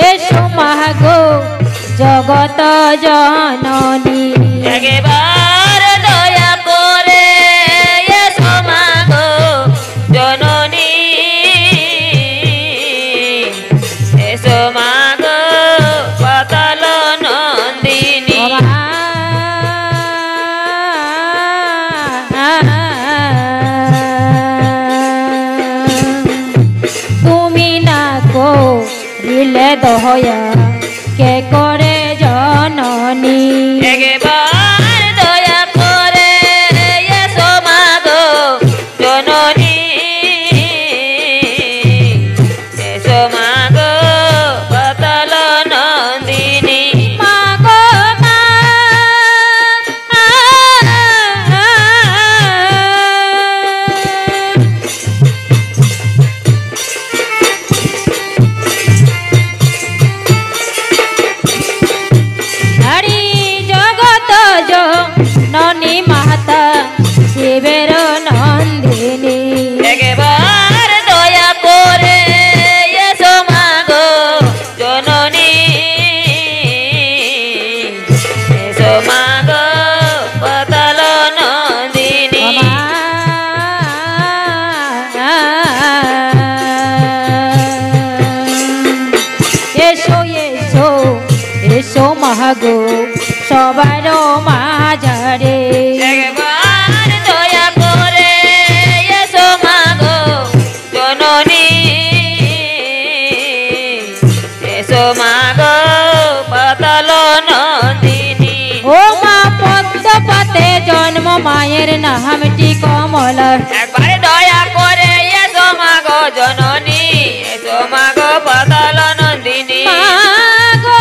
এসো মাগো জগত জননী একবার দয়া করে এসো মাগো জননী এসো মাগো পাতাল নন্দিনী তুমি না কো দিলে দয়া কে করে জননী একবার দয়া করে এসো মাগো জননী এসো মাগো পাতাল নন্দিনী মাগো মা হরি জগত জননী মাতা শিবের নন্দিনী একবার দয়া করে এসো মাগো জননী এসো মাগো পাতাল নন্দিনী এসো এসো এসো মাগো সবার মাঝারে একবার দয়া করে এসো মাগো জননী এসো মাগো পাতাল নন্দিনী ও মা পদ্মপতে জন্ম মায়ের নামটি কমল একবার দয়া করে এসো মাগো জননী এসো মাগো পাতাল নন্দিনী মাগো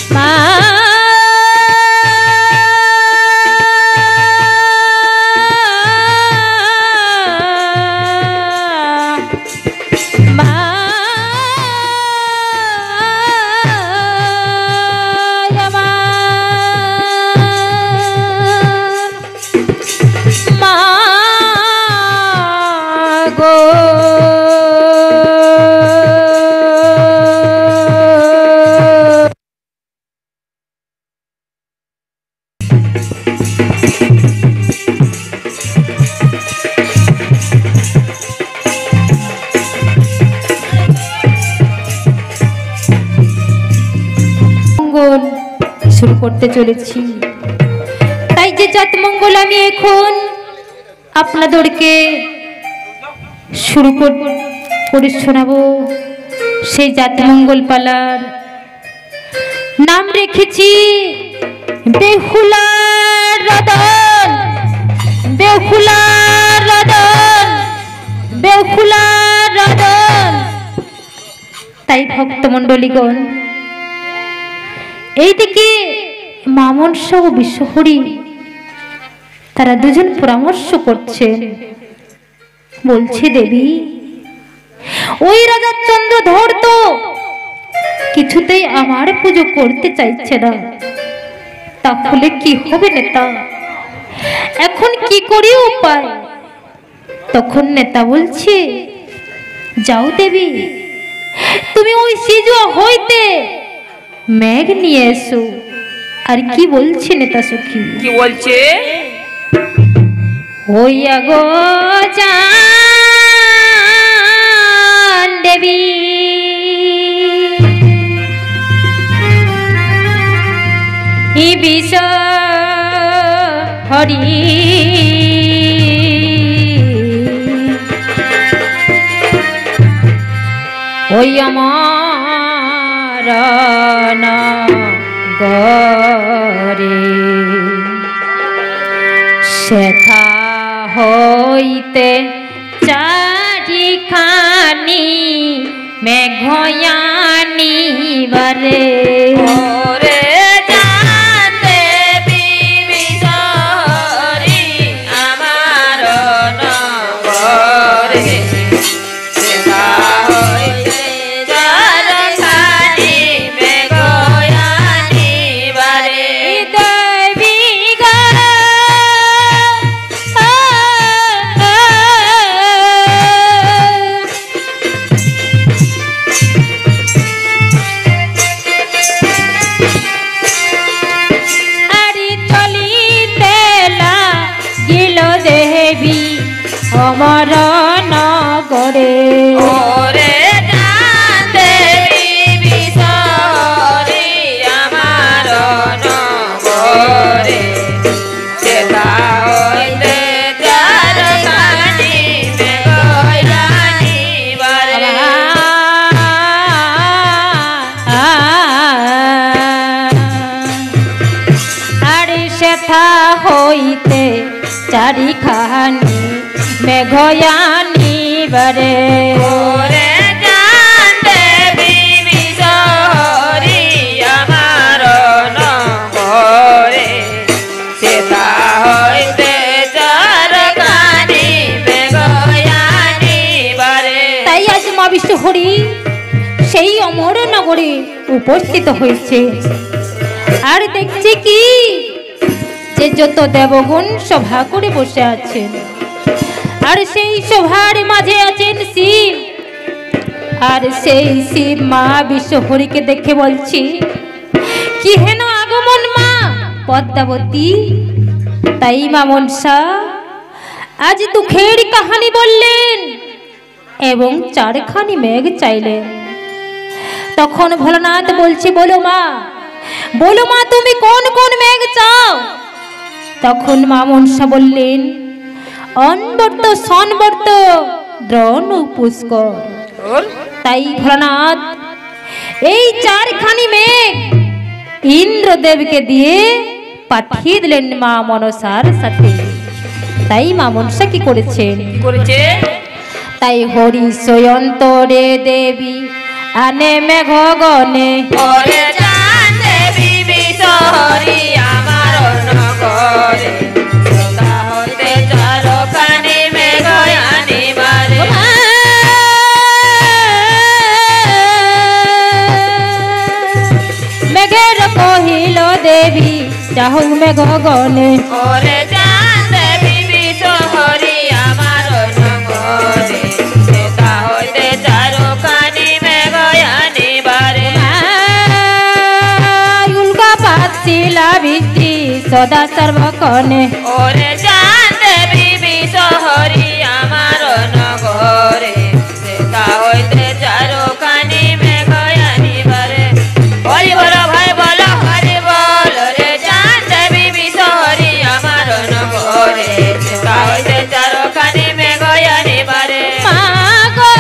মা মা শুরু করতে চলেছি তাই যে জাত মঙ্গল আমি এখন আপনাদেরকে শুরু করে শোনাবো সেই জাত মঙ্গল পালার নাম রেখেছি বেহুলার রদন বেহুলার রদন বেহুলার রদন। তাই ভক্তমণ্ডলীগণ এইদিকে মামন সহ বিশ্বহরি তারা দুজন পরামর্শ করছেন বলছে দেবী ওই রাজা চন্দ্রধর তো কিছুতেই আমার পুজো করতে চাইছে না তাহলে কি হবে নেতা এখন কি করি উপায় তখন নেতা বলছে যাও দেবী তুমি ওই সিজুয়া হইতে মেঘ নিয়ে এসো। আর কি বলছে নেতা সখী কি বলছে হইয়া গো জান দেবী ই বিষ হরি ওই আমার গরে সেথা হইতে চারিখানি মেঘয়ানি বারে ওরে জানতে বিবিসরি আমার নগরে সেথা হইতে চারিখানি মেঘয়ানি বারে দেবী গা অমর নগরে ওরে চাঁদ দেবী বিশহরি আমার নগরে সেথা হইতে চারখানি মেঘয়ানি বারে আরে সেথা হইতে চারিখানি মেঘয়ানি বারে ওরে চাঁদ দেবী বিশহরি আমার নগরে সেথা হইতে চারখানি মেঘয়ানি বারে। তাই আজ মা বিশ্বহরি সেই অমর নগরে উপস্থিত হয়েছে। আর দেখছি কি যে যত দেবগণ সভা করে বসে আছেন, আর সেই সভার মাঝে আছেন শিব। আর সেই শিব মা বিশ্বহরিকে দেখে বলছি, কি হেন আগমন মা পদ্মাবতী। তাই মা মনসা আজ দুঃখের কাহানি বললেন এবং চারখানি মেঘ চাইলেন। তখন ভোলানাথ বলছি, বলো মা তুমি কোন কোন মেঘ চাও? তখন মা মনসা বললেন, অনবর্ত সনবর্ত দ্রোণ পুষ্কর। তাই ভোলানাথ এই চারখানি মেঘ ইন্দ্রদেবকে দিয়ে পাঠিয়ে দিলেন মা মনসার সাথে। তাই মা মনসা কি করেছেন? তাই হরি সয়ন্তরে দেবী আনে মেঘ গনে ওরে চাঁদ দেবী বিশহরি আমার নগরে সেথা হইতে চারখানি মেঘয়ানি বারে। মেঘের কহিল দেবী চাহু মেঘ গনে ওরে চাঁদ দেবী বিশহরি আমার নগরে সেথা হইতে চারখানি মেঘয়ানি বারে। উল্কা পাচ্ছিলা বৃষ্টি সদা সর্বক্ষণে ওরে চাঁদ দেবী বিশহরি আমার নগরে সেথা হইতে চারখানি মেঘয়ানি বারে। হরি বল ভাই বল হরি বল রে চাঁদ দেবী বিশহরি আমার নগরে সেথা হইতে চারখানি মেঘয়ানি বারে। মা গো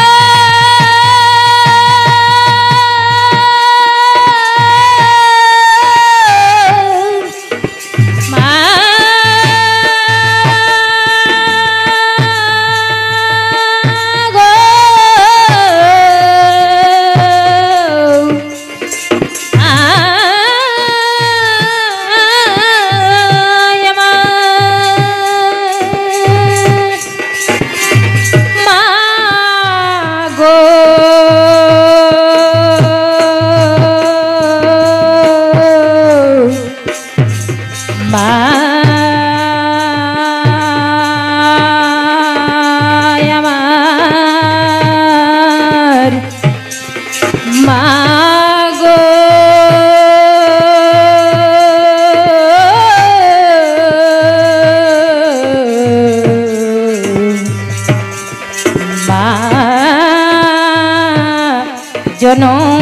মা গো মা গো মা আমার মা গো মা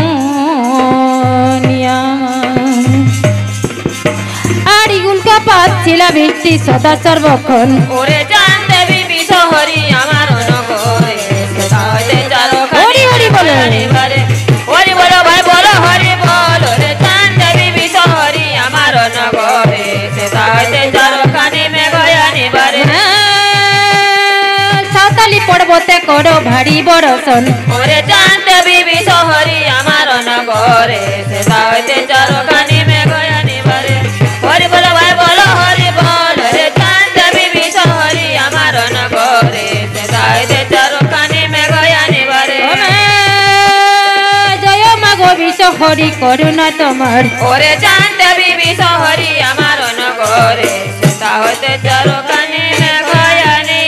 জননী আর উল্কা পাচ্ছিলা বৃষ্টি সদা সর্বক্ষণ। ওরে চাঁদ দেবী বিশহরি আমার নগরে সেথা হইতে চারখানি হরি বল। মেঘয়ানি বারে। হরি বল ভাই বল হরি বল রে চাঁদ দেবী বিশহরি আমার নগরে সেথা হইতে চারখানি মেঘয়ানি বারে। সাঁওতালি পর্বতে করো ভারী বরষণ ওরে চাঁদ দেবী বিশহরি আমার নগরে সেথা হইতে চারখানি মেঘয়ানি বারে। হরি বল ভাই বল হরি বল রে চাঁদ দেবী বিশহরি আমার নগরে সেথা হইতে চারখানি মেঘয়ানি বারে। জয় মা গো বিশ্বহরি করুণা তোমার। ওরে চাঁদ দেবী বিশহরি আমার নগরে সেথা হইতে চারখানি মেঘয়ানি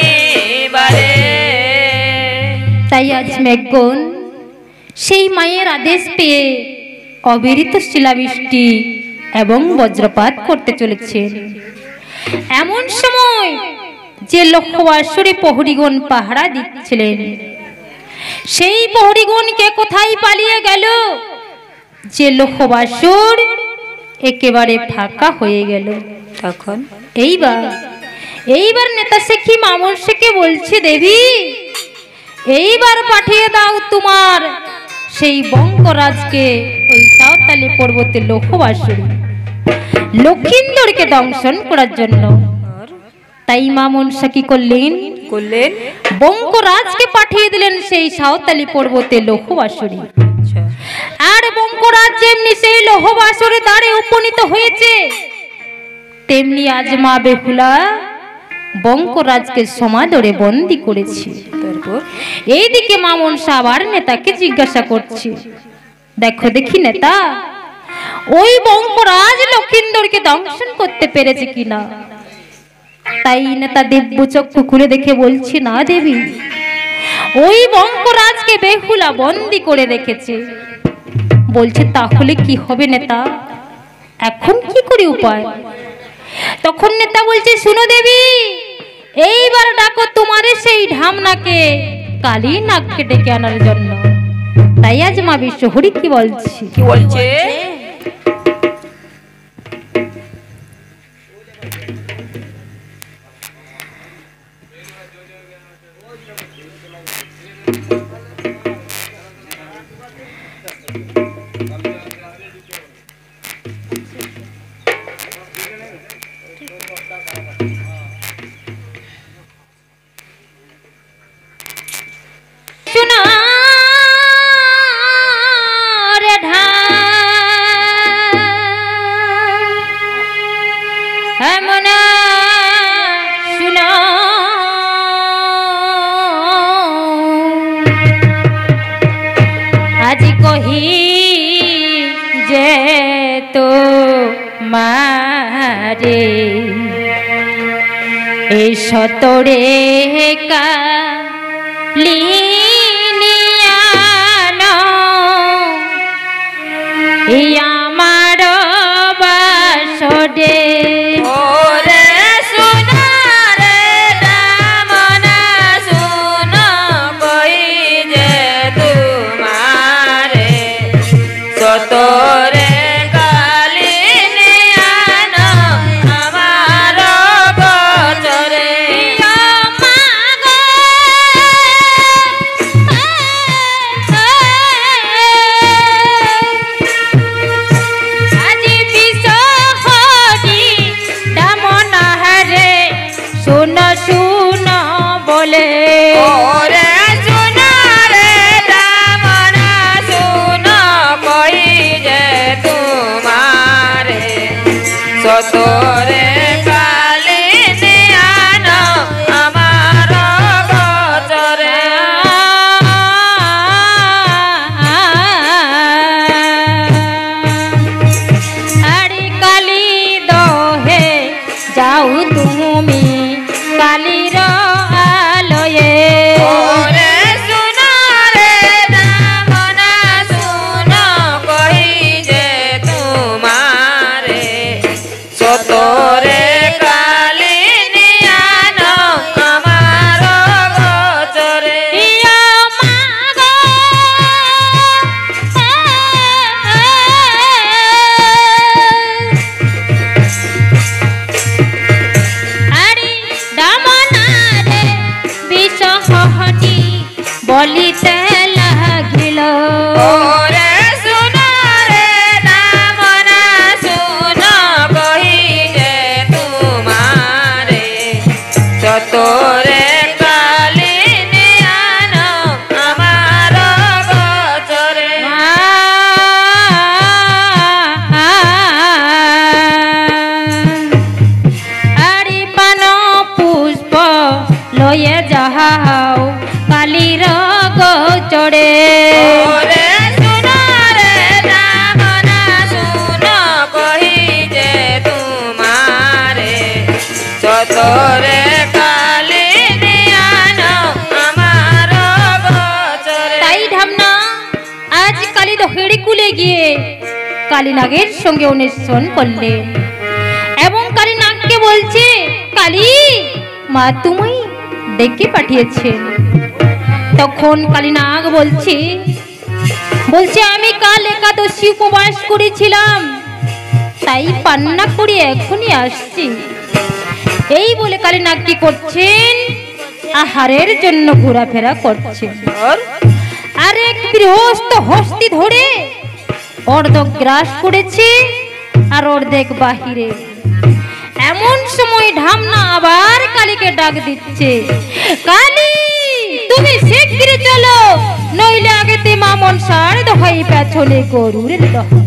বারে। তাই আজ মেঘগণ সেই মায়ের আদেশ পেয়ে অবিরত শিলাবৃষ্টি এবং বজ্রপাত করতে চলেছে। এমন সময় যে লক্ষ্যবাসরে প্রহরীগণ পাহারা দিচ্ছিলেন, সেই প্রহরীগণকে কোথায় পালিয়ে গেল? যে লক্ষ্যবাসর একেবারে ফাঁকা হয়ে গেল। তখন এইবার নেতা শেখী মামুন শেখে বলছে, দেবী এইবার পাঠিয়ে দাও তোমার সেই বঙ্গরাজকে ওই সাঁওতালি পর্বতের লক্ষ্যবাসরে লক্ষিন্দরকে দংশন করার জন্য। তাই মামুন শাহ কি করলেন? বঙ্গরাজকে পাঠিয়ে দিলেন সেই সাঁওতালি পর্বতের লক্ষ্যবাসরে। আর বঙ্গরাজ যেমনি সেই লক্ষ্যবাসরে দ্বারে উপনীত হয়েছে, তেমনি আজ মা বেহুলা বঙ্গরাজকে সমাদরে বন্দী করেছে। এইদিকে মামুন শাহ আবার নেতাকে জিজ্ঞাসা করছে, দেখো দেখি নেতা, ওই বঙ্গরাজ লক্ষিন্দরকে দংশন করতে পেরেছে কিনা? তাই নেতা দিব্য চক্ষু খুলে দেখে বলছি, না দেবী, ওই বঙ্গরাজকে বেহুলা বন্দী করে রেখেছে। বলছে তাহলে কি হবে নেতা, এখন কি করে উপায়? তখন নেতা বলছে, শুনো দেবী, এইবার ডাকো তোমারে সেই ঢামনাকে কালী নাগকে ডেকে আনার জন্য। তাই আজ মা বিশ্বহরি কি বলছে? সতরে কালিনিয়ানো আমার বাসরে ওরে সোনারে দামনা শুন কই যে তোমারে সতরে সতরে কালিনিয়ানো আমার গোচরে আরে কালী দহে যাও তুমি কালীর আলয়ে ওরে সোনারে দামনা শুন কই যে তোমারে সতরে কালিনিয়ানো আমার গোচরে আরে দামনারে বিষহটি বলিতে লাগিল ওরে সোনারে দামনা শুন কই যে তোমারে সতরে কালিনিয়ানো আমার গোচরে আরে পান পুষ্প লয়ে যাহাও কালীর গোচরে ওরে সোনারে দামনা শুন কই যে তোমারে সতরে কালিনিয়ানো আমার গোচরে তাই ঢামনা আজ কালী দহেড়ে কুলে গিয়ে কালীনাগের সঙ্গে অনুসরণ করলেন এবং কালীনাগকে বলছে, কালী মা তুমি ডেকে পাঠিয়েছেন। তখন কালীনাগ বলছে আমি কাল একাদশী উপবাস করেছিলাম, তাই পান্না করে এখনই আসছি। এই বলে কালীনাগ কি করছেন, আহারের জন্য ঘোরাফেরা করছেন। আর এক গৃহস্থ হস্তি ধরে অর্ধেক গ্রাস করেছে আর অর্ধেক বাহিরে। এমন সময় ঢামনা আবার কালীকে ডাক দিচ্ছে, কালী তুমি শীঘ্র চলো, নইলে আগেতে মা মনসার দোহাই পেছনে গরুর দোহাই।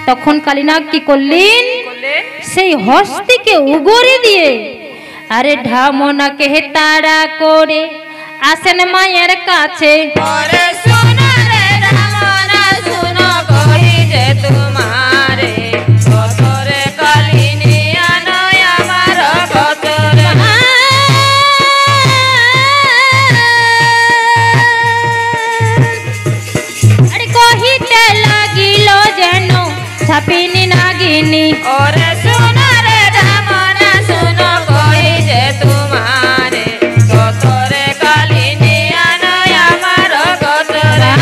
তখন কালীনাগ কি করলেন, সেই হস্তিকে উগরে দিয়ে আরে ঢামনাকে তাড়া করে আসেন মায়ের কাছে। ছাপিনি নাগিনী ওরে সোনা রে ঢামনা শোনো কই যে তোমারে সতরে কালিনী আনয় আমার গতরে।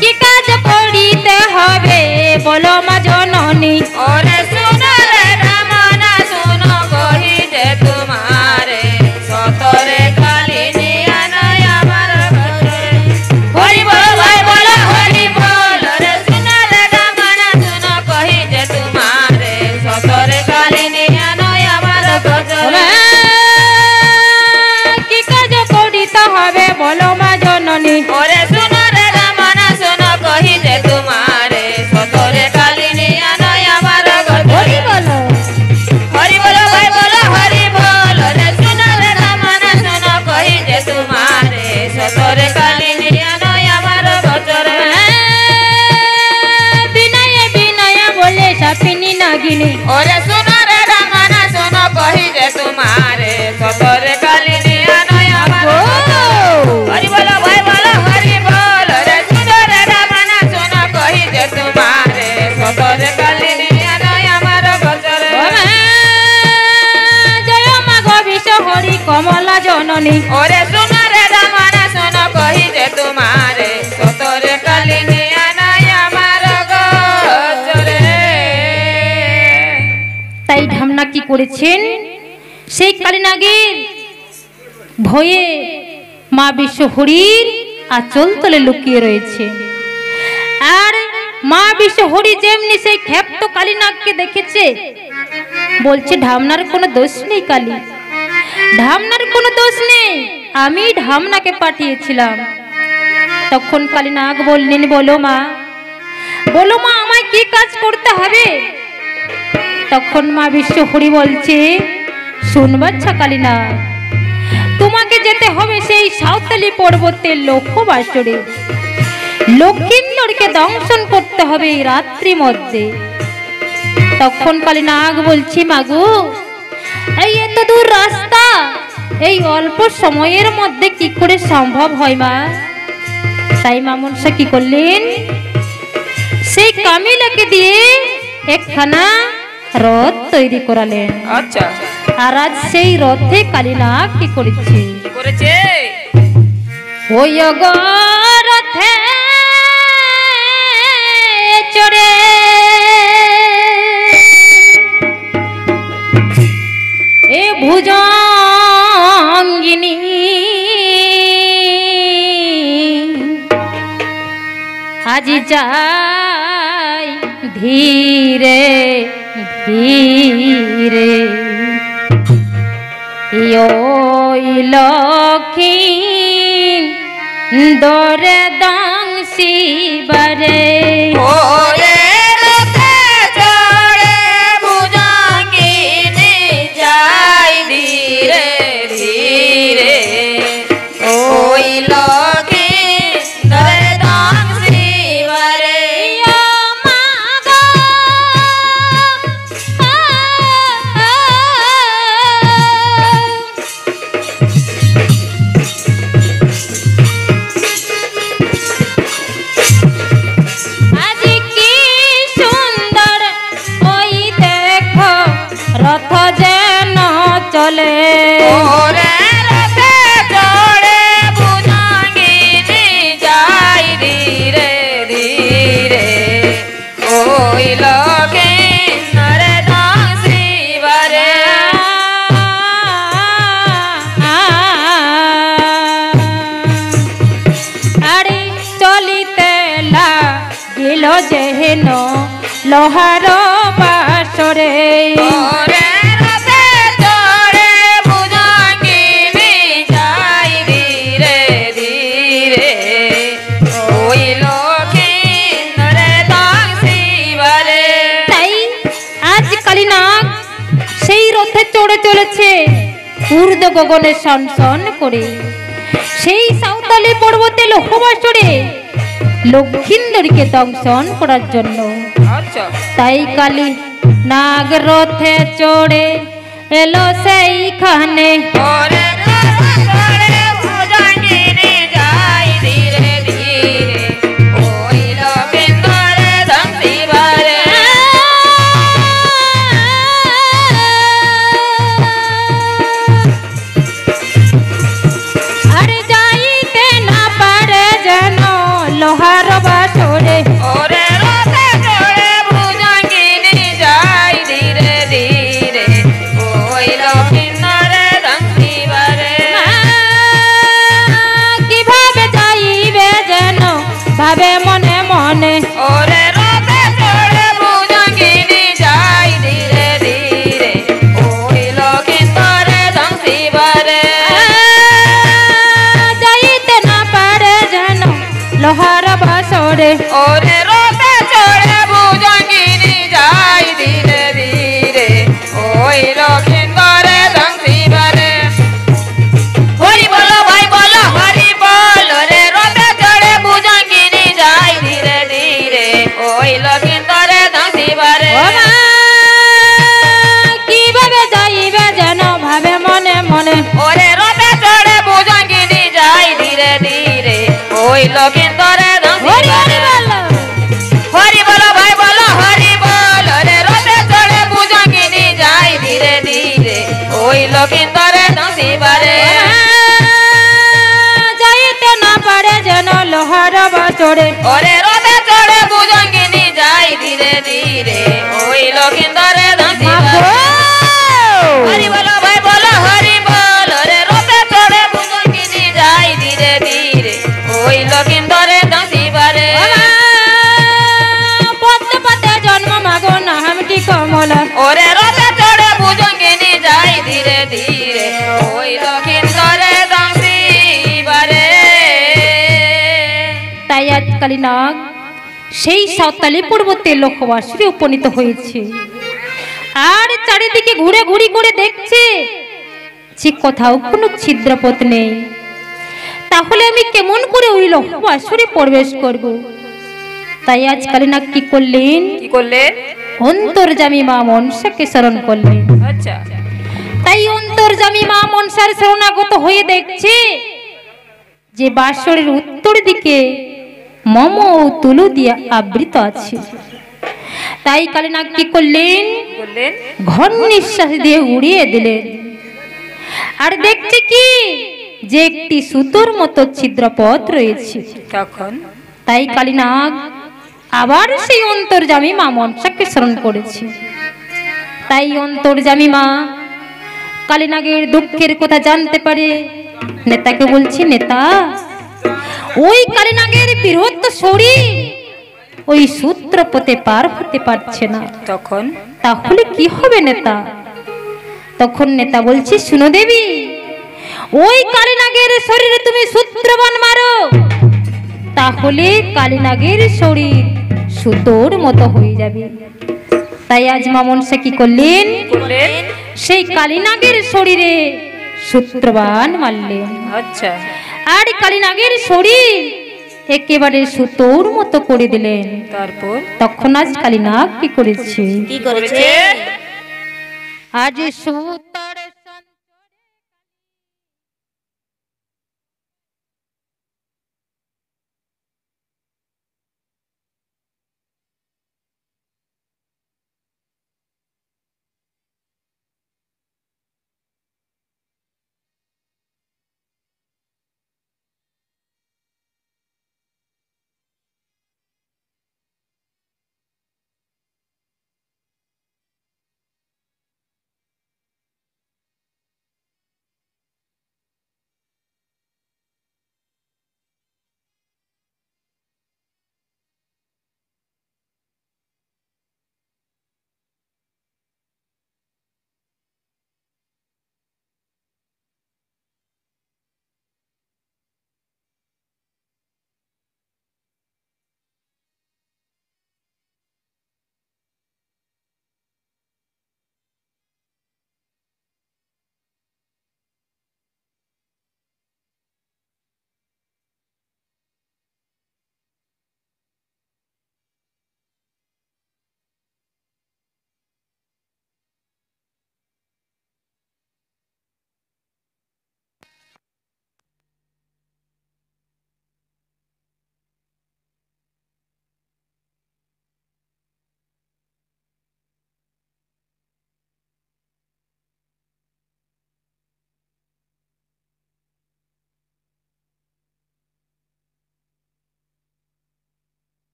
কি কাজ করিতে হবে বলো মা জননী। ওরে সোনা রে ঢামনা শোনো কই যে তোমারে সতরে কালিনী আনয় আমার গতরে। হরি বল ভাই বলো হরি বল রে সোনা রে ঢামনা শোনো কই যে তোমারে সতরে কালিনী আনয় আমার গতরে। কি কাজ করিতে হবে বলো মা জননী। ওরে সোনা রে ঢামনা শোনো কই যে তোমারে সতরে কালিনী আনয় আমার গতরে। হরি বলো হরি বলো ভাই বলো হরি বল রে সোনা রে ঢামনা শোনো কই যে তোমারে সতরে কালিনী আনয় আমার গতরে। বিনয় বিনয় বলে ছাপিনি নাগিনী। ওরে সোনা রে ঢামনা শোনো কই যে তোমারে সতরে কালিনী আনয় আমার গতরে। হরি বলো ভাই বলো হরি বল রে সোনা রে ঢামনা শোনো কই যে তোমারে সতরে কালিনী আনয় আমার গতরে। জয় মা গোবিশ হরি কমলা জননী। ওরে সোনা রে ঢামনা শোনো কই যে তোমারে সতরে কালিনী আনয় আমার গতরে। তাই ঢামনা কি করেছেন, সেই কালীনাগের ভয়ে মা বিশ্বহরির আঁচল তলে লুকিয়ে রয়েছে। আর মা বিশ্বহরি যেমনি সেই ক্ষেপ্ত কালীনাগকে দেখেছে, বলছে ঢামনার কোনো দোষ নেই কালী, ঢামনার কোনো দোষ নেই, আমি ঢামনাকে পাঠিয়েছিলাম। তখন কালীনাগ বললেন বলো মা আমায় কি কাজ করতে হবে। তখন মা বিশ্বহরি বলছে শুন বাচ্চা কালীনাগ, তোমাকে যেতে হবে সেই সাঁওতালি পর্বতের লক্ষ্যবাসরে। লক্ষিন্দরকে দংশন করতে হবে এই রাত্রি মধ্যে। তখন কালীনাগ বলছি মাগো এই এত দূর রাস্তা এই অল্প সময়ের মধ্যে কি করে সম্ভব হয় মা। তাই মা মনসা কি করলেন, সেই কামিলাকে দিয়ে একখানা রথ তৈরি করালেন। আচ্ছা আর আজ সেই রথে কালীনাগ কি করেছে, কি করেছে? ওই গো রথে চড়ে এ ভুজঙ্গিনী আজি যাই ধীরে ধীরে ওই লক্ষ্মী দরে দাংশি বারে। ওরে রথে চড়ে ভুজঙ্গিনী যাই ধীরে ধীরে ওই লক্ষ্মী ধরে দাংশি বারে। আজি কি রথ যেন চলে ওরে রথে চড়ে ভুজঙ্গিনী যাই ধীরে ধীরে ওই লোকে নরে দাসিবারে আরে চলিতে লাগিল যেন লোহার বাসরে ওরে রথে চড়ে ভুজঙ্গিনী যাই ধীরে ধীরে ওই লোকে নরে দাসিবারে তাই আজ কালীনাগ সেই রথে চড়ে চলেছে ঊর্ধ্ব গগনে সনসন করে সেই সাঁওতালি পর্বতে লৌহবাসরে লক্ষিন্দরীকে দংশন করার জন্য। আচ্ছা তাই কালী নাগ রথে চড়ে এলো সেইখানে ওরে রথে চড়ে ভুজঙ্গিনী যাই ধীরে ধীরে ওই লোকে নরে দাসিবারে আরে যাইতে না পারে যেন লোহার বাসরে ওরে রথে চড়ে ভুজঙ্গিনী যাই ধীরে ধীরে ওই লোকে নরে দাসিবারে কিভাবে যাইবে যেন ভাবে মনে মনে ওরে রথে চড়ে ভুজঙ্গিনী যাই ধীরে ধীরে ওই লোকে নরে দাসিবারে যাইতে না পারে যেন লোহার বাসরে ওরে রথে চড়ে ভুজঙ্গিনী যাই ধীরে ধীরে ওই লোকে নরে দাসিবারে হরি বলো ভাই বলো হরি বল রে রথে চড়ে ভুজঙ্গিনী যাই ধীরে ধীরে ওই লোকে নরে দাসিবারে ও মা, কিভাবে যাইবে যেন ভাবে মনে মনে ওরে রথে চড়ে ভুজঙ্গিনী যাই ধীরে ধীরে ওই লোকে নরে হরি হরি দাসিবারে বলো। হরি বলো ভাই বলো হরি বল রে রথে চড়ে ভুজঙ্গিনী যাই ধীরে ধীরে ওই লোকে নরে দাসিবারে যাইতে না পারে যেন লোহার বাসরে ওরে রথে চড়ে ভুজঙ্গিনী যাই ধীরে ধীরে ওই লোকে নরে দাসিবারে হরি বলো ভাই বলো হরি বল রে রথে চড়ে ভুজঙ্গিনী যাই ধীরে ধীরে ওই লোকে নরে দাসিবারে পদ্মপতে জন্ম মাগো নামটি কমলা ওরে রথে চড়ে ভুজঙ্গিনী যাই ধীরে ধীরে ওই লোকে নরে দাসিবারে তাই আজ কালীনাগ সেই সাঁওতালি পর্বতে লক্ষ্যবাসরে উপনীত হয়েছে আর চারিদিকে ঘুরে ঘুরি করে দেখছে যে কোথাও কোনো ছিদ্রপথ নেই। তাহলে আমি কেমন করে ওই লক্ষ্যবাসরে প্রবেশ করব? তাই আজ কালীনাগ কি করলেন? কি করলেন? অন্তর্যামী মা মনসাকে স্মরণ করলেন। আচ্ছা তাই অন্তর্যামী মা মনসার শরণাগত হয়ে দেখছে যে বাসরের উত্তর দিকে মম ও তুলো দিয়ে আবৃত আছে। তাই কালীনাগ কি করলেন? বললেন ঘন নিঃশ্বাস দিয়ে উড়িয়ে দিলেন আর দেখছে কি যে একটি সুতোর মতো ছিদ্রপথ রয়েছে। তখন তাই কালীনাগ আবার সেই অন্তর্যামী মা মনসাকে স্মরণ করেছে। তাই অন্তর্যামী মা কালীনাগের দুঃখের কথা জানতে পারে নেতাকে বলছি, নেতা ওই কালীনাগের বীরত্ব শরীর ওই সূত্রপথে পার হতে পারছে না, তখন তাহলে কি হবে নেতা? তখন নেতা বলছি, শুনো দেবী, ওই কালীনাগের শরীরে তুমি সূত্রবান মারো, তাহলে কালীনাগের শরীর সুতোর মতো হয়ে যাবে। তাই আজ মা মনসা কি করলেন? বললেন সেই কালীনাগের শরীরে সূত্রবান মারলেন। আচ্ছা আর কালীনাগের শরীর একেবারে সুতোর মতো করে দিলেন। তারপর তখন আজ কালীনাগ কি করেছে? কি করেছে? আজ সুতোর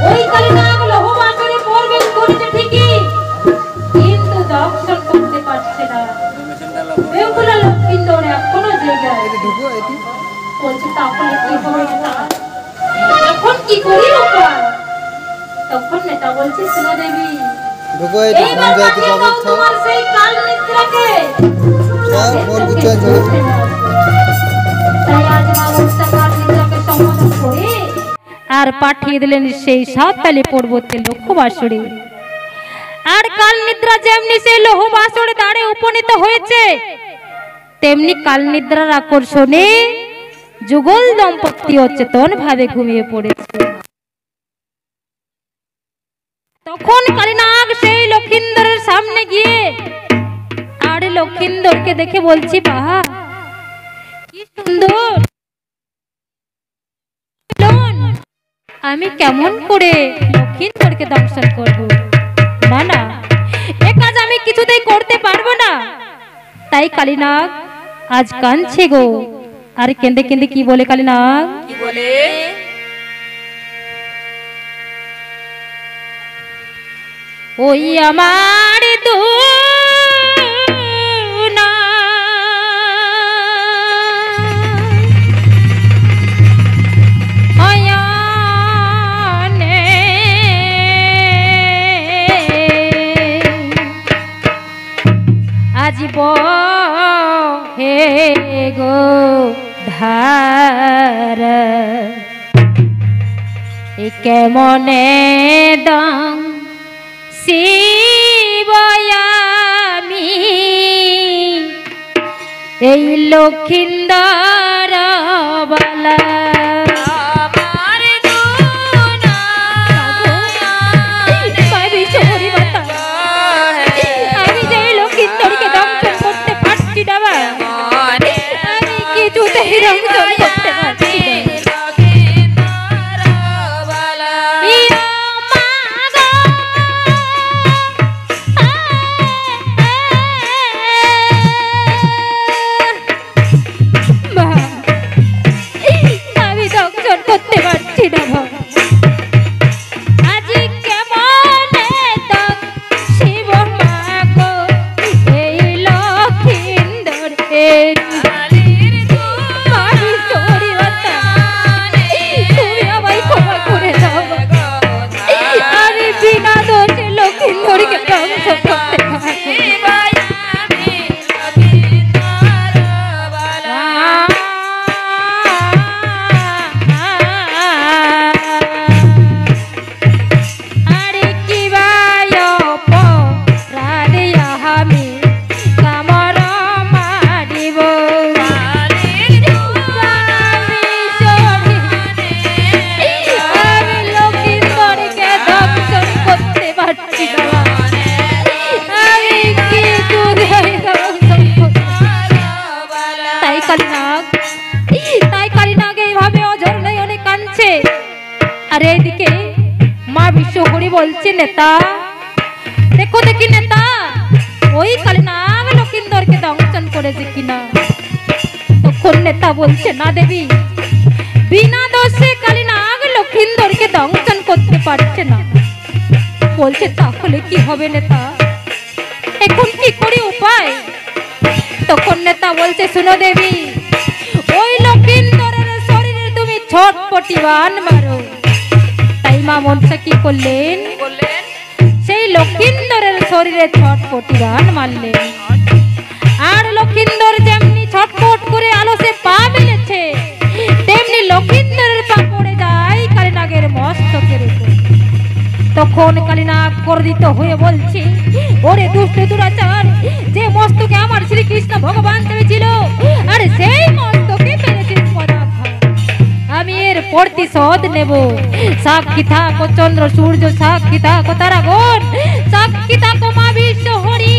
ওই কালীনাগ লৌহবাসরে প্রবেশ করেছে ঠিকই, কিন্তু দর্শন করতে পারছে না। বেহুলা লক্ষ্মীন্দর এখনো জেগে আছে। বলছে তাহলে কি হবে নেতা? এখন কি করি উপায়? তখন নেতা বলছে শোনো দেবী, এইবার কাটিয়ে দাও তোমার সেই কাল নিদ্রাকে। তাই আজ মা বলছে কাল নিদ্রাকে সমাধান করে আর পাঠিয়ে দিলেন সেই সাঁওতালি পর্বতে লক্ষ্যবাসরে। আর কাল নিদ্রা যেমনি সেই লৌহবাসরে দ্বারে উপনীত হয়েছে, তেমনি কাল নিদ্রার আকর্ষণে যুগল দম্পতি অচেতন ভাবে ঘুমিয়ে পড়েছে। তখন কালীনাগ সেই লক্ষিন্দরের সামনে গিয়ে আর লক্ষিন্দরকে দেখে বলছি, বাহ কি সুন্দর, আমি কেমন করে লক্ষিন্দরকে দংশন করব? না না, এ কাজ আমি কিছুতেই করতে পারবো না। তাই কালীনাগ আজ কাঁদছে গো। আর কেঁদে কেঁদে কি বলে কালীনাগ? কি বলে? ওই আমার দুনা অয়নে আজ বহে গো ধার, কেমনে দাম শিবয়ামি এই লক্ষিন্দর বালা। আমি যে লক্ষিন্দরকে দংশন করতে পারছি না, আমি কিছুতেই দংশন করতে পারছি না। বলছে নেতা, দেখো দেখি নেতা ওই কালীনাগ লক্ষিন্দরকে দংশন করেছে কিনা। তখন নেতা বলছে, না দেবী, বিনা দোষে কালীনাগ লক্ষিন্দরকে দংশন করতে পারছে না। বলছে তাহলে কি হবে নেতা, এখন কি করি উপায়? তখন নেতা বলছে, শুনো দেবী, ওই লক্ষিন্দরের শরীরে তুমি ছটপটি বান মারো। তাই মা মনসা কি করলেন, সেই লক্ষিন্দরের শরীরে ছটপটি বান মারলেন। আর লক্ষিন্দর যেমনি ছটপট করে আলসে পা মেলেছে, তেমনি লক্ষিন্দরের পা পড়ে যায় কালীনাগের মস্তকের উপর। তখন কালীনাগ ক্রোধিত হয়ে বলছে, ওরে দুষ্ট দুরাচার, যে মস্তকে আমার শ্রীকৃষ্ণ ভগবান চেয়েছিল, আর সেই মস্তকে পেরেছিস পদাঘাত। আমি এর প্রতিশোধ নেব। সাক্ষী থাকো চন্দ্র সূর্য, সাক্ষী থাকো তারাগণ, সাক্ষী থাকো মা বিশ্বহরি।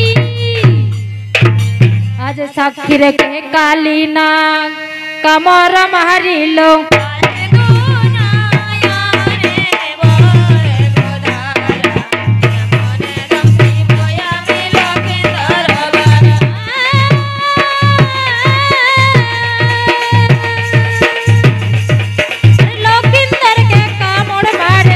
আজ সাক্ষী রেখে কালীনাগ কামর মারিল। লক্ষিন্দরকে কামড় মারি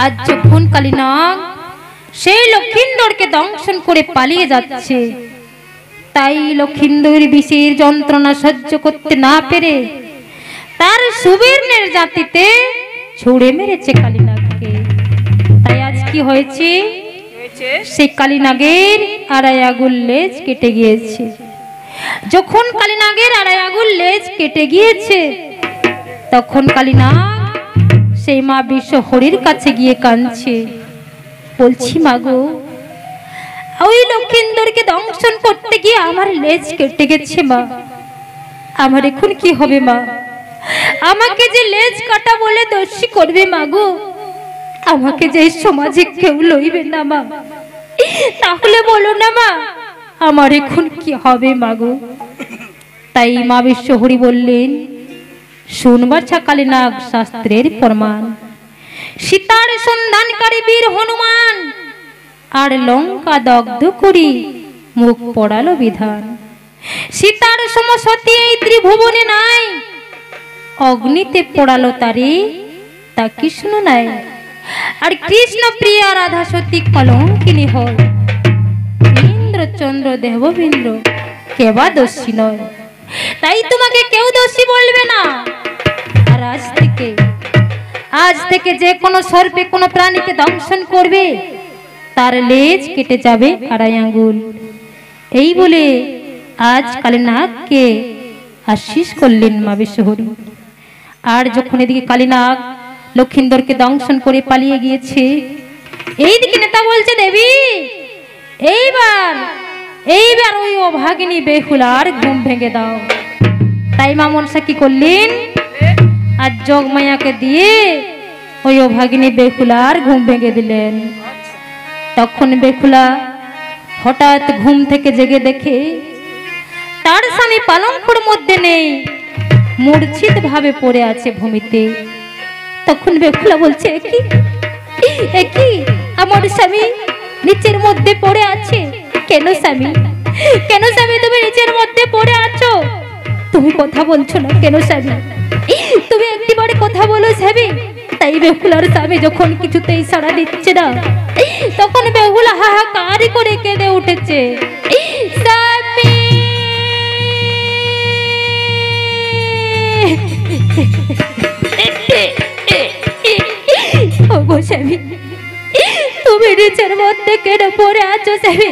আজ যখন কালীনাগ সেই লক্ষিন্দরকে দংশন করে পালিয়ে যাচ্ছে, তাই লক্ষিন্দর বিষের যন্ত্রণা সহ্য করতে না পেরে তার সুবর্ণের জাতিতে ছুঁড়ে মেরেছে কালীনাগকে। তাই আজ কি হয়েছে, সেই কালীনাগের আড়াই আঙুল লেজ কেটে গিয়েছে। যখন কালীনাগের আড়াই আঙুল লেজ কেটে গিয়েছে, তখন কালীনাগ সেই মা বিশ্বহরির কাছে গিয়ে কাঁদছে, বলছি মাগো, ওই লক্ষিন্দরকে দংশন করতে গিয়ে আমার লেজ কেটে গেছে মা, আমার এখন কি হবে মা? আমাকে যে লেজ কাটা বলে দোষী করবে মাগো, আমাকে যে সমাজে কেউ লইবে না মা, তাহলে বলো না মা, আমার এখন কি হবে মাগো? তাই মা বিশ্বহরি বললেন, শুন বাছা কালীনাগ শাস্ত্রের প্রমাণ। সীতার সন্ধানকারী বীর হনুমান আর লঙ্কা দগ্ধ করি মুখ পড়ালো বিধান। সীতার সমসতী এই ত্রিভুবনে নাই, অগ্নিতে পড়ালো তারে তা কৃষ্ণ নাই। আর কৃষ্ণ প্রিয়া রাধা সতী কলঙ্কিনী হয়, ইন্দ্র চন্দ্র দেববিন্দ্র কেবা দোষী নয়। তাই তোমাকে কেউ দোষী বলবে না। আর আজ থেকে যে কোনো সর্পে কোনো প্রাণীকে দংশন করবে, তার লেজ কেটে যাবে আড়াই আঙ্গুল। এই বলে আজ কালীনাগকে আশীষ করলেন মা বিশ্বহরি। আর যখন এদিকে কালীনাগ লক্ষিন্দরকে দংশন করে পালিয়ে গিয়েছে, এইদিকে নেতা বলছে, দেবী এইবার ওই অভাগিনী বেহুলার ঘুম ভেঙে দাও। তাই মা মনসা কি করলেন, আর যোগমায়াকে দিয়ে ওই অভাগিনী বেহুলার ঘুম ভেঙে দিলেন। তখন বেহুলা হঠাৎ ঘুম থেকে জেগে দেখে তার স্বামী পালঙ্কর মধ্যে নেই, মূর্ছিত ভাবে পড়ে আছে ভূমিতে। তখন বেহুলা বলছে, কি আমার স্বামী নিচের মধ্যে পড়ে আছে? কেন স্বামী তুমি নিচের মধ্যে পড়ে আছো? তুমি কথা বলছো না কেন স্বামী? তুমি একটিবারে কথা বলো স্বামী। তাই বেহুলার স্বামী যখন কিছুতেই সাড়া দিচ্ছে না, তখন বেহুলা হাহাকার করে কেঁদে উঠেছে, স্বামী ওগো স্বামী, তুমি নিচের মধ্যে কেন পড়ে আছো স্বামী?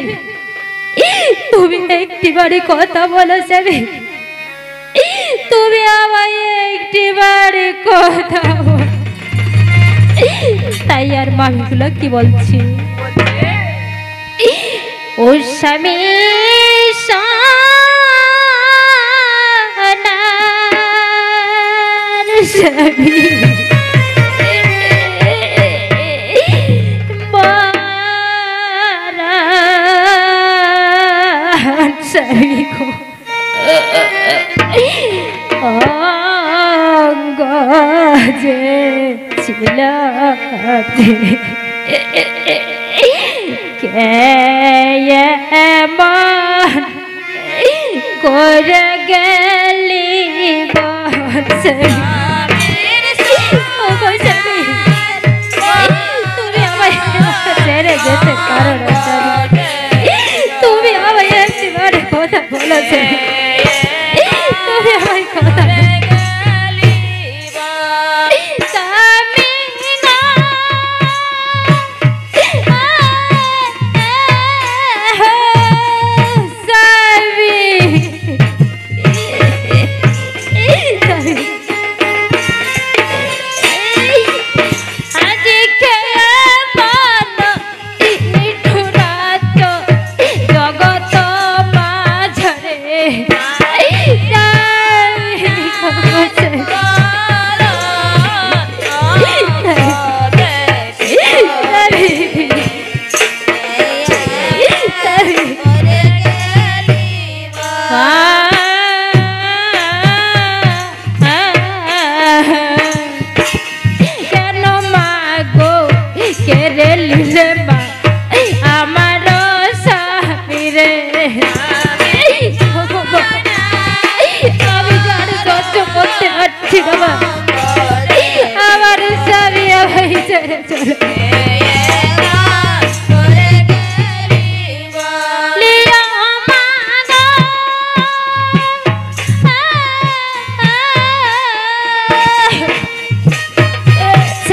তুমি একটিবারে কথা বলো স্বামী, তুমি আমায় একটিবারে কথা বলো। তাই আর মামিগুলো কি বলছি, ও স্বামী স্বামী অঙ্গজে ছিলাতে কেমন করে গেলি তুমি আমায় ছেড়ে যেতে পারো না, তুমি আমায় একটিবারে কথা বলেছে, তুমি আমায় কথা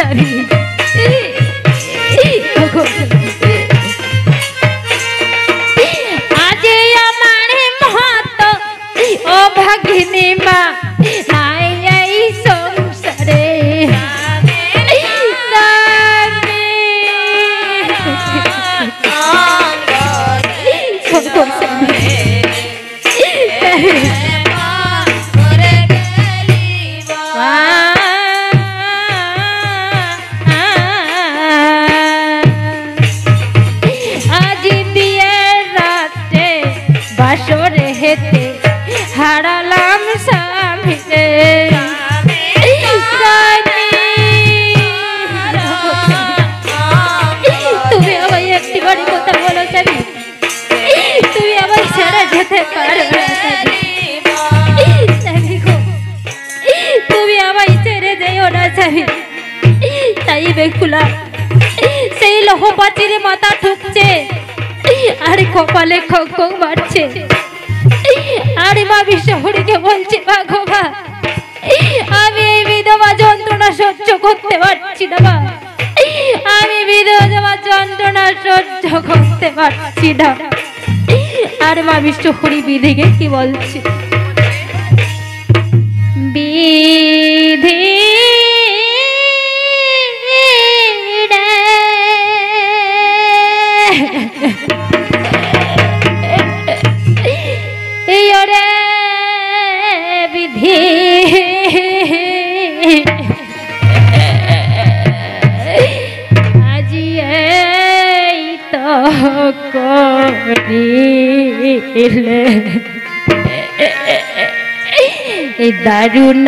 স্বামী আজি আমার মত ও ভাগিনী মা নাই এই সংসারে হারালাম স্বামী তুমি আমায় একটি বাড়ি কথা বলো স্বামী তুমি আমায় ছেড়ে যেতে পারো তুমি আমায় ছেড়ে যেও না স্বামী তাই বেকুলা সেই লোহ পাচিরে মাথা ঠুকছে আর কপালে খক খক মারছে আরে মা বিশ্বহরিকে বলছে মা গো মা আমি এই বিধবা যন্ত্রণা সহ্য করতে পারছি না মা আমি বিধবা যন্ত্রণা সহ্য করতে পারছি না আর মা বিশ্বহরি বিধিকে কি বলছে বিধি বিধি আজি এই তো করিলে এই দারুণ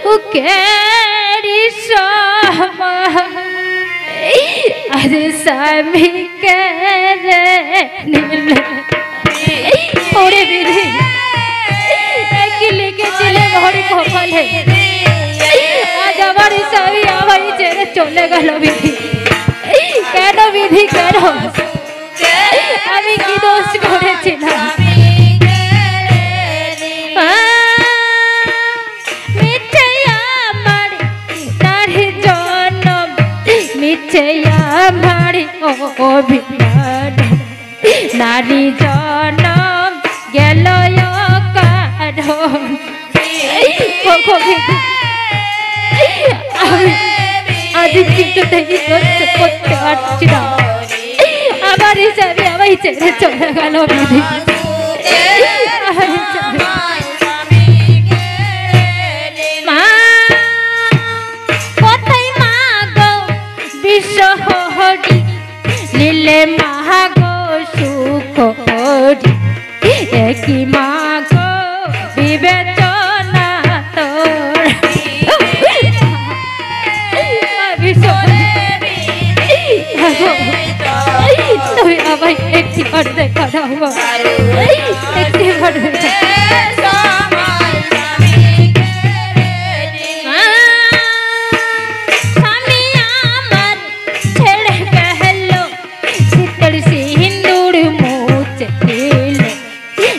সুখেরি আজ স্বামীকে নিলে ওরে বিধি কি লিখেছিলে ঘরে কপালে আজ আমার স্বামী আমায় ছেড়ে চলে গেল বিধি কেন বিধি কেন আমি কি দোষ করেছিলাম মিছে আমার নারী জনম মিছে আমার অভিমান নারী জনম গেল আজ কিছুতেই সহ্য করতে পারছি না আমার হিসাবে আমায় ছেড়ে চলে গেল বিধি মা কোথায় মা গো বিশ্বহরি নীলে মা গো সুখ একই মা গো বিবেচনা তোর তুমি আমায় একটি বার দেখা দাও একটি বার স্বামী আমার ছেড়ে গেল শীতের সিন্দুর মুছে দিল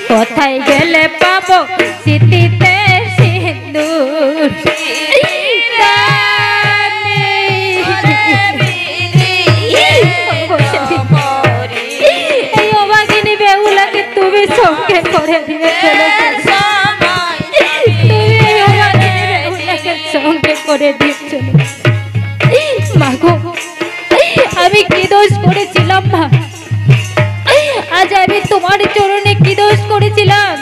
কোথায় গেলে পাবো স্মৃতিতে সিন্দুর এই অবাগিনী বেহুলাকে তুমি সঙ্গে করে দিয়েছিল তুমি এই অবাগিনী বেহুলাকে সঙ্গে করে দিয়েছিল মা গো আমি কি দোষ করেছিলাম মা আজ আমি তোমার চরণে কি দোষ করেছিলাম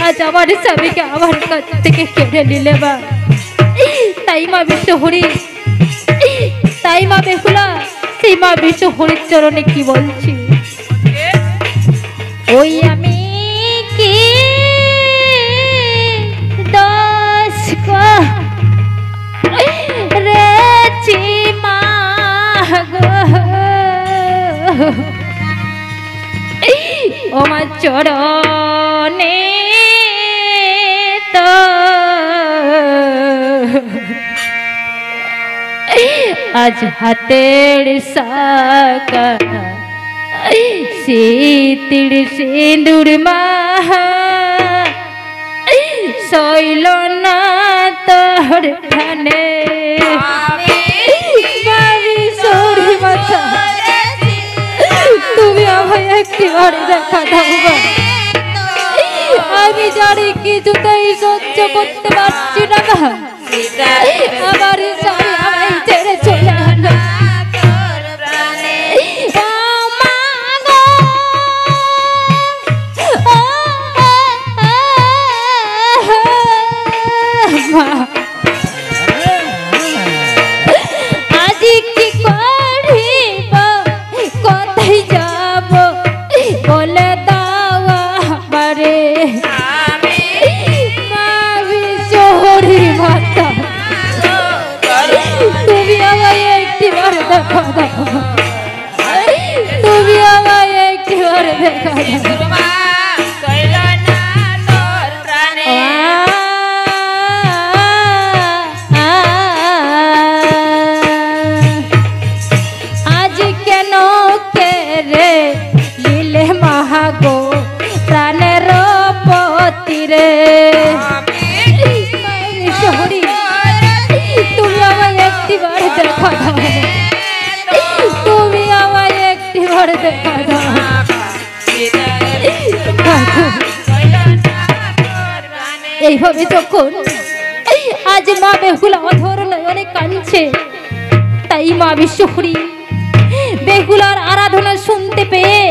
আজ আমার স্বামীকে আমার কাছ থেকে কেড়ে নিলে মা তাই মা বিশ্বহরি তাই মা বেহুলা সেই মা বিশ্বহরির চরণে কি বলছি ওই আমি কি দোষ করেছি মা গো ও মা চরণে তো আজ হাতের সাকা শীতির সিঁদুর মা শৈল না তোর প্রাণে বাবিশরি মাতা তুমি আমায় একটিবার দেখা দাও মা। আমি জানি কিছুতেই সহ্য করতে পারছি না মা। আমার স্বামী আমায় ছেড়ে চলে গেল। আজ কি করিব কোথায় যাব বলে দাও আমারে বাবিশরি মাতা তুমি আমায় একটিবার দেখা দাও। তুমি আমায় একটিবার দেখা দাও। আজ কেন কে রে লীলে মহাগো প্রাণের পতি রে শহরি তুমি আমায় একটিবার দেখা দাও। তুমি আমায় একটিবার দেখা দাও। এইভাবে যখন আজ মা বেহুলা অধর নয়নে কাঁদছে, তাই মা বিশ্বহরি বেহুলার আরাধনা শুনতে পেয়ে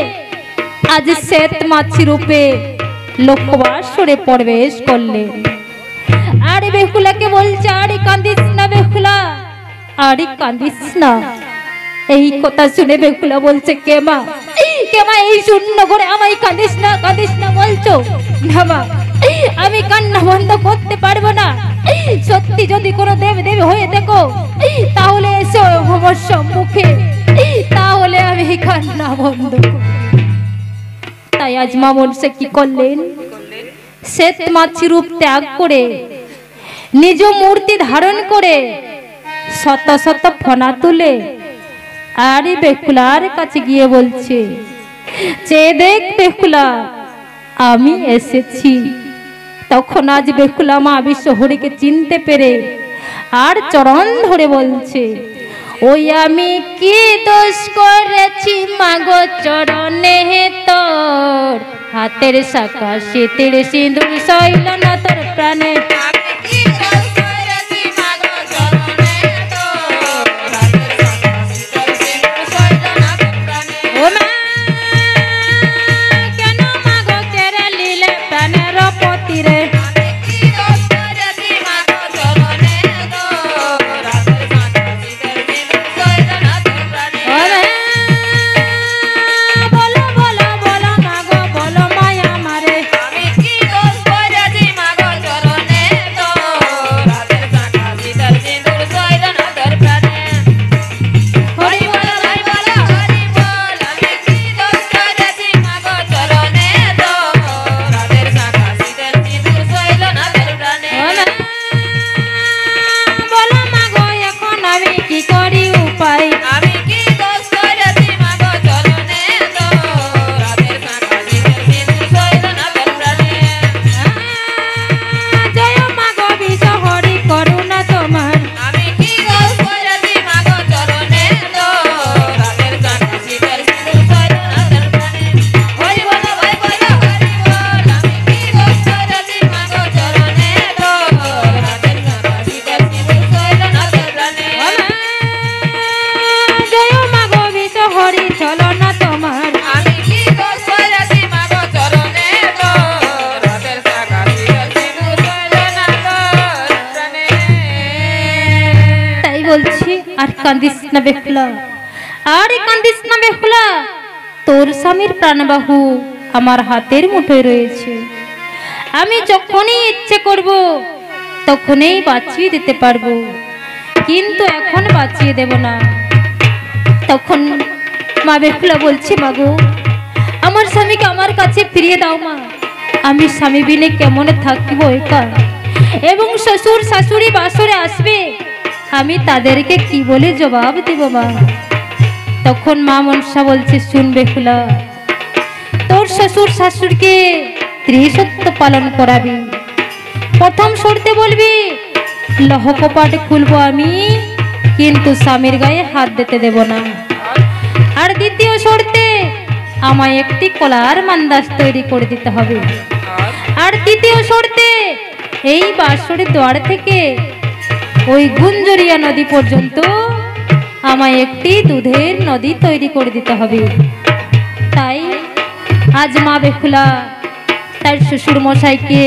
আজ শ্বেত মাছি রূপে লোকবাসরে প্রবেশ করলেন। আর বেহুলাকে বলছে, আরে কাঁদিস না বেহুলা, আরে কাঁদিস না। এই কথা শুনে বেহুলা বলছে, কে মা এই শূন্য ঘরে আমায় কাঁদিস না বলছো? না মা, আমি কান্না বন্ধ করতে পারবো না। সত্যি যদি কোনো দেব দেবী হয়ে দেখো তাহলে এসো আমার সম্মুখে, তাহলে আমি কান্না বন্ধ করব। তাই আজ মা মনসা কি করলেন, শ্বেত মাছি রূপ ত্যাগ করে নিজ মূর্তি ধারণ করে শত শত ফনা তুলে আরে বেহুলার কাছে গিয়ে বলছে, চেয়ে দেখ বেহুলা আমি এসেছি। তখন আজ বেহুলা মা বিশ্বহরিকে চিনতে পেরে আর চরণ ধরে বলছে, ওই আমি কি দোষ করেছি মাগো চরণে তোর, হাতের শাখা শীতের সিঁদুর শৈল না তোর প্রাণে। কান্দিস না বেহুলা, আরে কান্দিস না বেহুলা, তোর স্বামীর প্রাণবাহু আমার হাতের মুঠোয় রয়েছে। আমি যখনই ইচ্ছে করব তখনই বাঁচিয়ে দিতে পারবো, কিন্তু এখন বাঁচিয়ে দেব না। তখন মা বেহুলা বলছে, মাগো আমার স্বামীকে আমার কাছে ফিরিয়ে দাও মা, আমি স্বামী বিনে কেমন থাকবো একা, এবং শ্বশুর শাশুড়ি বাসরে আসবে, আমি তাদেরকে কি বলে জবাব দেব মা। তখন মা মনসা বলছে, শুন বেহুলা, তোর শ্বশুর শাশুড়িকে ত্রিসত্য পালন করাবি। প্রথম শর্তে বলবি লহকপাট খুলবো আমি, কিন্তু স্বামীর গায়ে হাত দিতে দেব না। আর দ্বিতীয় শর্তে আমায় একটি কলার মান্দাস তৈরি করে দিতে হবে। আর তৃতীয় শর্তে এই বাঁশড়ির দ্বার থেকে ওই গুঞ্জরিয়া নদী পর্যন্ত আমায় একটি দুধের নদী তৈরি করে দিতে হবে। তাই আজ মা বেহুলা তার শ্বশুর মশাইকে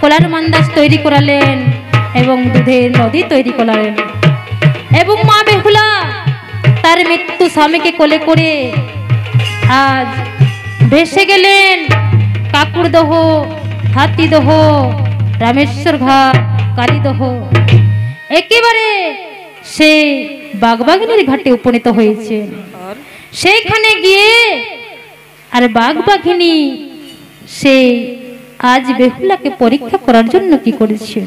কলার মান্দাস তৈরি করালেন এবং দুধের নদী তৈরি করালেন। এবং মা বেহুলা তার মৃত্যু স্বামীকে কোলে করে আজ ভেসে গেলেন কাকুরদহ, হাতিদহ, রামেশ্বর ঘাট, কালীদহ, একেবারে সে বাগবাগিনীর ঘাটে উপনীত হয়েছে। সেইখানে গিয়ে আর বাগবাগিনী সে আজ বেহুলাকে পরীক্ষা করার জন্য কি করেছে?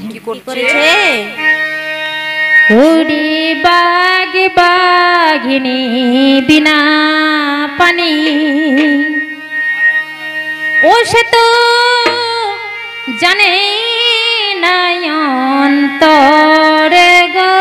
ওরে বাগ বাঘিনী বিনা পানি, ও সে তো জানে না অন্তরে গো।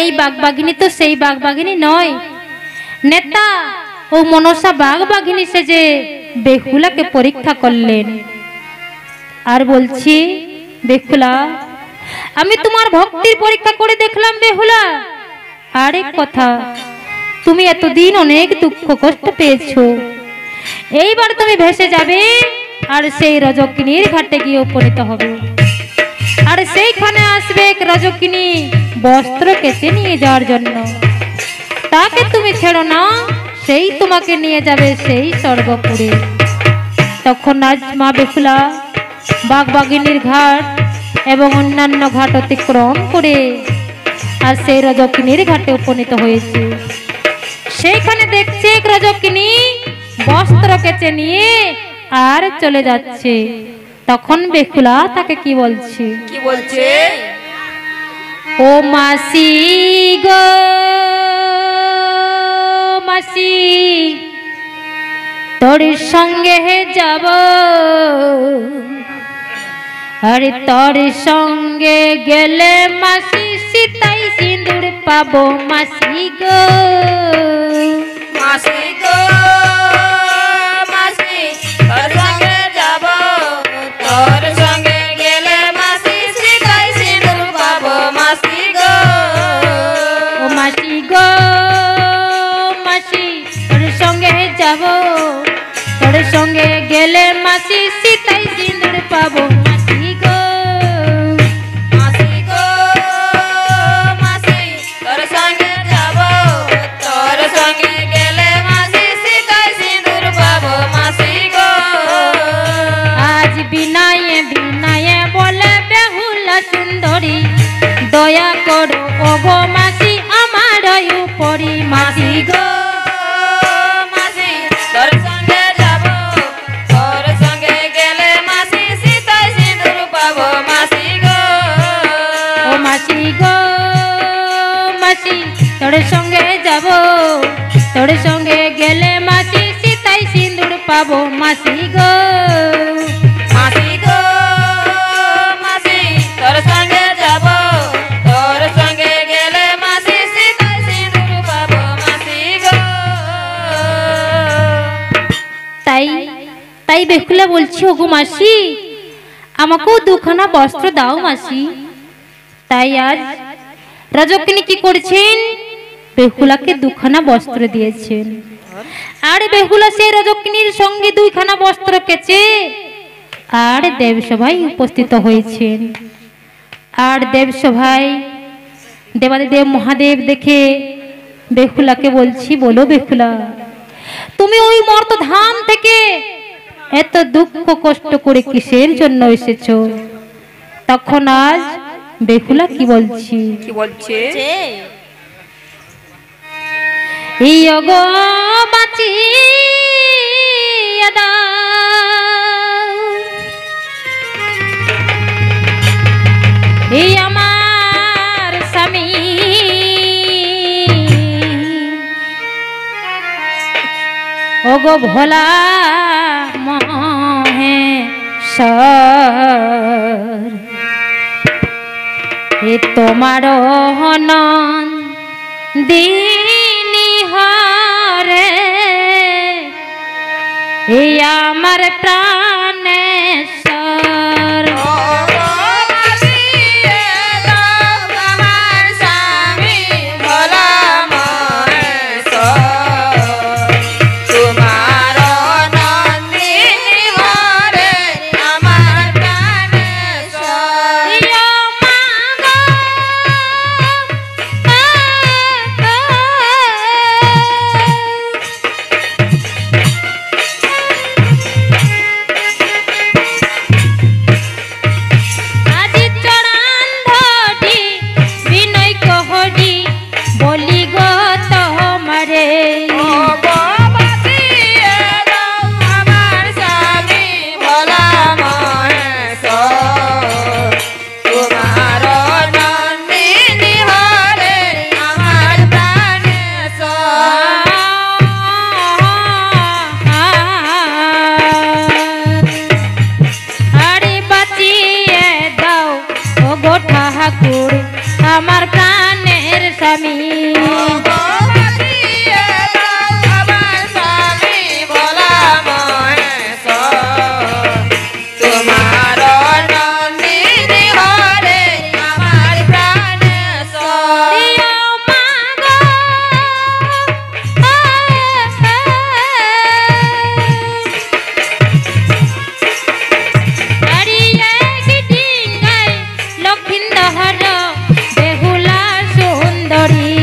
এই বাগবাগিনী তো সেই বাগবাগিনী নয়, নেতা ও মনসা বাগবাগিনী সেজে বেহুলাকে পরীক্ষা করলেন। আর বলছি, বেহুলা আমি তোমার ভক্তির পরীক্ষা করে দেখলাম বেহুলা। আরেক কথা, তুমি এতদিন অনেক দুঃখ কষ্ট পেয়েছো, এইবার তুমি ভেসে যাবে আর সেই রজকিনীর ঘাটে গিয়ে উপনীত হবে। আর সেইখানে আসবে এক রজকিনী বস্ত্র কেচে নিয়ে যাওয়ার জন্য। তাকে তুমি ছেড়ো না, সেই তোমাকে নিয়ে যাবে সেই স্বর্গপুরে। তখন আজ মা বেহুলা বাগবাগিনীর ঘাট এবং অন্যান্য ঘাট অতিক্রম করে আর সেই রজকিনীর ঘাটে উপনীত হয়েছে। সেইখানে দেখছে এক রজকিনী বস্ত্র কেচে নিয়ে আর চলে যাচ্ছে। তখন বেহুলা তাকে কি বলছে? কি বলছে? ও মাসি গো মাসি, তোর সঙ্গে যাব, আরে তোর সঙ্গে গেলে মাসি সীতাই সিঁদুর পাবো মাসি গো। মাসি গো মাসি, তোর সঙ্গে যাব, তোর সঙ্গে গেলে মাসি সীতাই সিঁদুর পাবো মাসি গো। ও মাসি গো মাসি, তোর সঙ্গে যাব, তোর সঙ্গে গেলে মাসি সীতাই সিঁদুর পাবো মাসি গো। মাসি গো মাসি, তোর সঙ্গে যাব, তোর সঙ্গে গেলে মাসি সীতাই সিঁদুর পাবো মাসি গো। আজ বিনায়ে বিনায়ে বলে বেহুলা সুন্দরী, দয়া করো ওগো মাসি আমার উপরি মাসি গো। মাসি তোর সঙ্গে যাব, তোর সঙ্গে গেলে মাসি সীতাই সিঁদুর পাবো মাসি গো। ও মাসি গো মাসি, তোর সঙ্গে যাব, তোর সঙ্গে গেলে মাসি সীতাই সিঁদুর পাবো মাসি গো। মাসি গো মাসি, তোর সঙ্গে যাব, তোর সঙ্গে গেলে মাসি সীতাই সিঁদুর পাবো মাসি গো। তাই তাই বেহুলা বলছি, ওগো মাসি আমাকেও দুখানা বস্ত্র দাও মাসি। তাই আজ রাজকিনী কি করেছেন? বেহুলাকে দুখানা বস্ত্র দিয়েছেন। আর বেহুলা সেই রাজকিনীর সঙ্গে দুইখানা বস্ত্র কেচে আর দেবসভায় উপস্থিত হয়েছেন। আর দেবসভায় দেবাদিদেব মহাদেব দেখে বেহুলাকে বলছি, বলো বেহুলা, তুমি ওই মর্ত ধাম থেকে এত দুঃখ কষ্ট করে কিসের জন্য এসেছো? তখন আজ বেহুলা কি বলছি? কি বলছে? এই অগো বাঁচি এই আমার স্বামী, ওগো ভোলা মহেশ্বর, এ তোমার হনন দিনী হরে, এই আমার প্রাণেশ্বর। আমার প্রাণের স্বামী, লক্ষিন্দর বেহুলা সুন্দরী।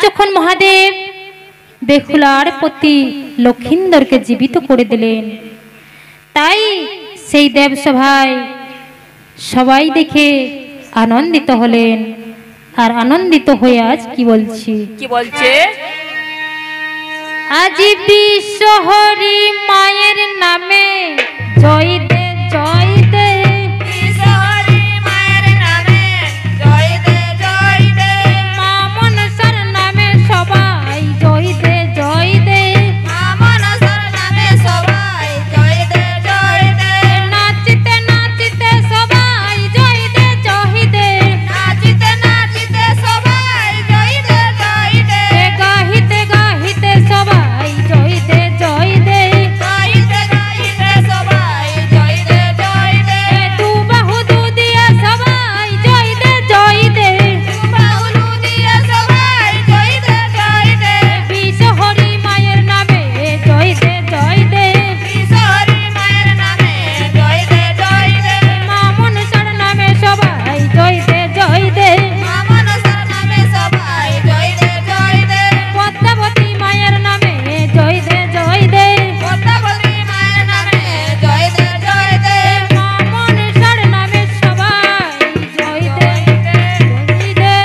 যখন মহাদেব বেহুলার প্রতি লক্ষিন্দরকে জীবিত করে দিলেন, তাই সেই দেবসভায় সবাই দেখে আনন্দিত হলেন। আর আনন্দিত হয়ে আজ কি বলছি, কি বলছে? আজ বিশ্ব হরি মায়ের নামে জয় দে জয় দে, বিশ্ব হরি মায়ের নামে জয় দে জয় দে, মা মনসার নামে সবাই জয় দে জয় দে, মা মনসার নামে সবাই জয় দে জয় দে, নাচিতে নাচিতে সবাই জয় দে জয় দে, নাচিতে নাচিতে সবাই জয় দে জয় দে, গাহিতে গাহিতে সবাই জয় দে জয় দে, গাইতে গাইতে সবাই জয় দে জয় দে, দু বাহু দু দিয়া সবাই জয় দে জয় দে, বাউলু দিয়ে সবাই জয় দে জয় দে, বিশ্ব হরি মায়ের নামে জয় দে জয় দে, বিশ্ব হরি মায়ের নামে জয় দে জয় দে, মা মনসার নামে সবাই জয় দে জয় দে, মা মনসার নামে সবাই জয় দে জয় দে, পদ্মাবতী মায়ের নামে জয় দে জয় দে, পদ্মাবতী মায়ের নামে জয় দে জয় দে, মা মনসার নামে সবাই জয় দে জয় দে।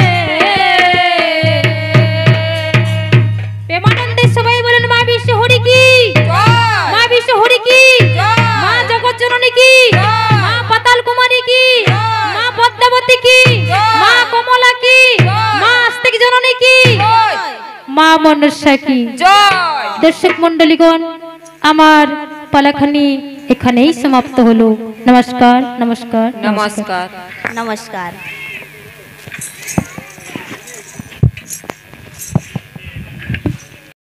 প্রেমানন্দে সবাই বলেন মা বিশ্ব হরি কি, মা বিশ্ব হরি কি, মা জগৎ জননী কি, মা পাতাল কুমারী কি, মা পদ্মাবতী কি, মা কমলা কি, মা আস্তিক জননী কি, মা মনসা কি। জয়। দর্শক মণ্ডলীগণ, আমার পালাখানি এখানেই সমাপ্ত হলো। নমস্কার নমস্কার নমস্কার। নমস্কার।